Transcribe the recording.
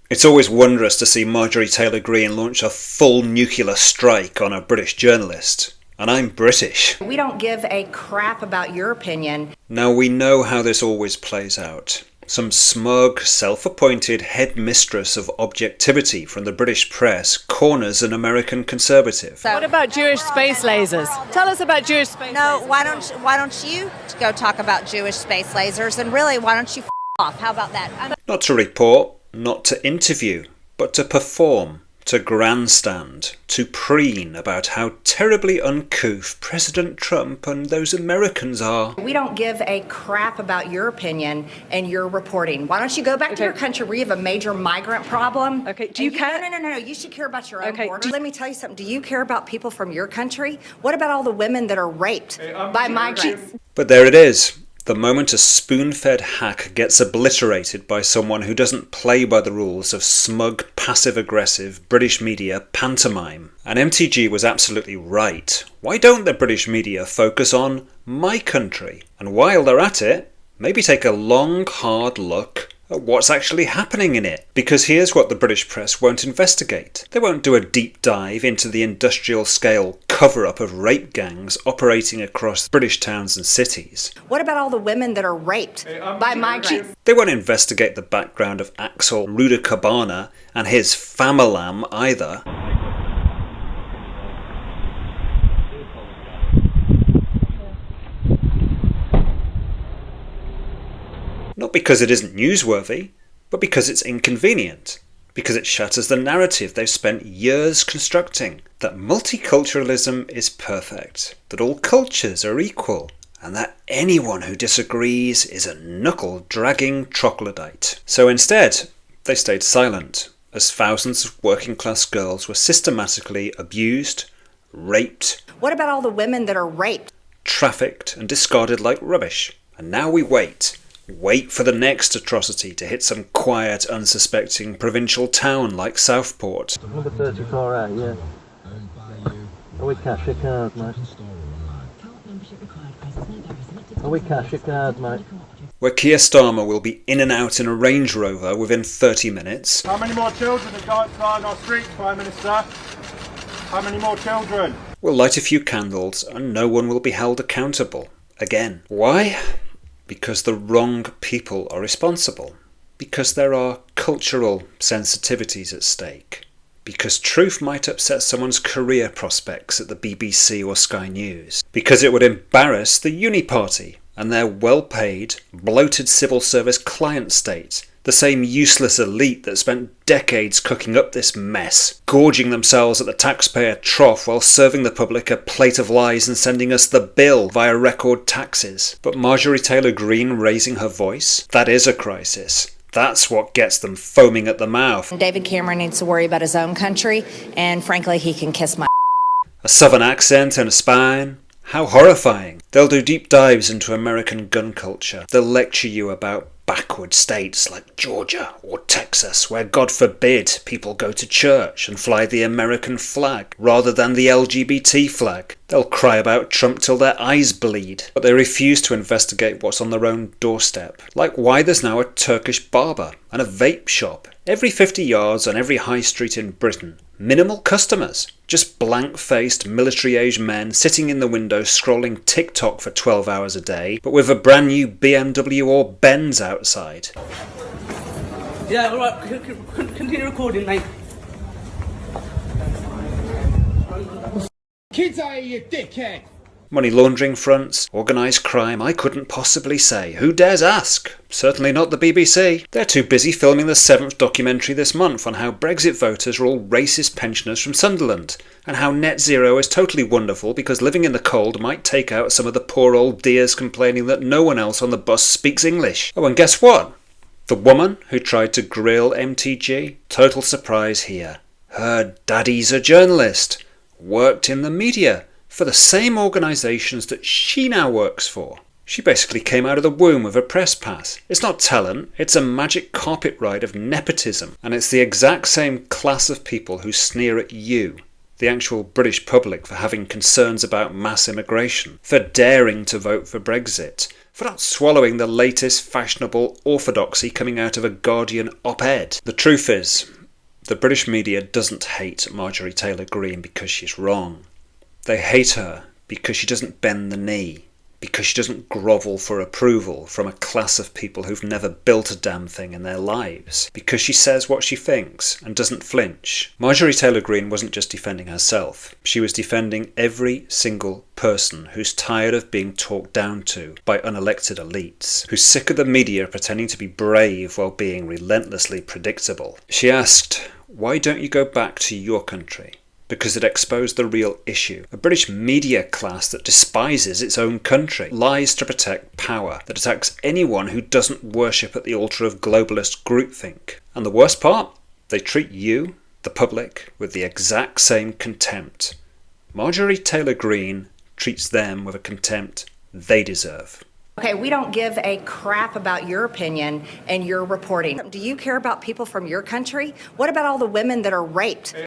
It's always wondrous to see Marjorie Taylor Greene launch a full nuclear strike on a British journalist. And I'm British. We don't give a crap about your opinion. Now we know how this always plays out. Some smug, self-appointed headmistress of objectivity from the British press corners an American conservative. What about Jewish space lasers? Tell us about Jewish space lasers. No, why don't you go talk about Jewish space lasers? And really, why don't you off? How about that? Not to report, not to interview, but to perform, to grandstand, to preen about how terribly uncouth President Trump and those Americans are. We don't give a crap about your opinion and your reporting. Why don't you go back to your country where you have a major migrant problem? Okay, do you care? No. You should care about your own border. Let me tell you something. Do you care about people from your country? What about all the women that are raped by migrants? But there it is. The moment a spoon-fed hack gets obliterated by someone who doesn't play by the rules of smug, passive-aggressive British media pantomime. And MTG was absolutely right. Why don't the British media focus on my country? And while they're at it, maybe take a long, hard look at what's actually happening in it. Because here's what the British press won't investigate. They won't do a deep dive into the industrial scale cover-up of rape gangs operating across British towns and cities. What about all the women that are raped by migrants? They won't investigate the background of Axel Rudakubana and his famalam either. Not because it isn't newsworthy, but because it's inconvenient. Because it shatters the narrative they've spent years constructing, that multiculturalism is perfect, that all cultures are equal, and that anyone who disagrees is a knuckle-dragging troglodyte. So instead, they stayed silent, as thousands of working-class girls were systematically abused, raped. What about all the women that are raped? Trafficked and discarded like rubbish. And now we wait. Wait for the next atrocity to hit some quiet, unsuspecting provincial town like Southport. Number 34A, yeah. Are we cash your card, mate? Are we cash your card, mate? Where Keir Starmer will be in and out in a Range Rover within 30 minutes. How many more children are going flying our streets, Prime Minister? How many more children? We'll light a few candles and no one will be held accountable. Again. Why? Because the wrong people are responsible. Because there are cultural sensitivities at stake. Because truth might upset someone's career prospects at the BBC or Sky News. Because it would embarrass the Uni Party and their well-paid, bloated civil service client state. The same useless elite that spent decades cooking up this mess, gorging themselves at the taxpayer trough while serving the public a plate of lies and sending us the bill via record taxes. But Marjorie Taylor Greene raising her voice? That is a crisis. That's what gets them foaming at the mouth. David Cameron needs to worry about his own country, and frankly, he can kiss my A southern accent and a spine? How horrifying. They'll do deep dives into American gun culture. They'll lecture you about backward states like Georgia or Texas, where God forbid people go to church and fly the American flag rather than the LGBT flag. They'll cry about Trump till their eyes bleed, but they refuse to investigate what's on their own doorstep, like why there's now a Turkish barber and a vape shop every 50 yards on every high street in Britain. Minimal customers, just blank-faced, military-aged men sitting in the window scrolling TikTok for 12 hours a day, but with a brand new BMW or Benz outside. Yeah, alright, continue recording, mate. Kids out here, you dickhead! Money laundering fronts, organised crime, I couldn't possibly say. Who dares ask? Certainly not the BBC. They're too busy filming the 7th documentary this month on how Brexit voters are all racist pensioners from Sunderland, and how net zero is totally wonderful because living in the cold might take out some of the poor old dears complaining that no one else on the bus speaks English. Oh, and guess what? The woman who tried to grill MTG? Total surprise here. Her daddy's a journalist. Worked in the media. For the same organisations that she now works for. She basically came out of the womb with a press pass. It's not talent, it's a magic carpet ride of nepotism. And it's the exact same class of people who sneer at you, the actual British public, for having concerns about mass immigration, for daring to vote for Brexit, for not swallowing the latest fashionable orthodoxy coming out of a Guardian op-ed. The truth is, the British media doesn't hate Marjorie Taylor Greene because she's wrong. They hate her because she doesn't bend the knee, because she doesn't grovel for approval from a class of people who've never built a damn thing in their lives, because she says what she thinks and doesn't flinch. Marjorie Taylor Greene wasn't just defending herself, she was defending every single person who's tired of being talked down to by unelected elites, who's sick of the media pretending to be brave while being relentlessly predictable. She asked, "Why don't you go back to your country?" Because it exposed the real issue. A British media class that despises its own country, lies to protect power, that attacks anyone who doesn't worship at the altar of globalist groupthink. And the worst part? They treat you, the public, with the exact same contempt. Marjorie Taylor Greene treats them with a contempt they deserve. Okay, we don't give a crap about your opinion and your reporting. Do you care about people from your country? What about all the women that are raped?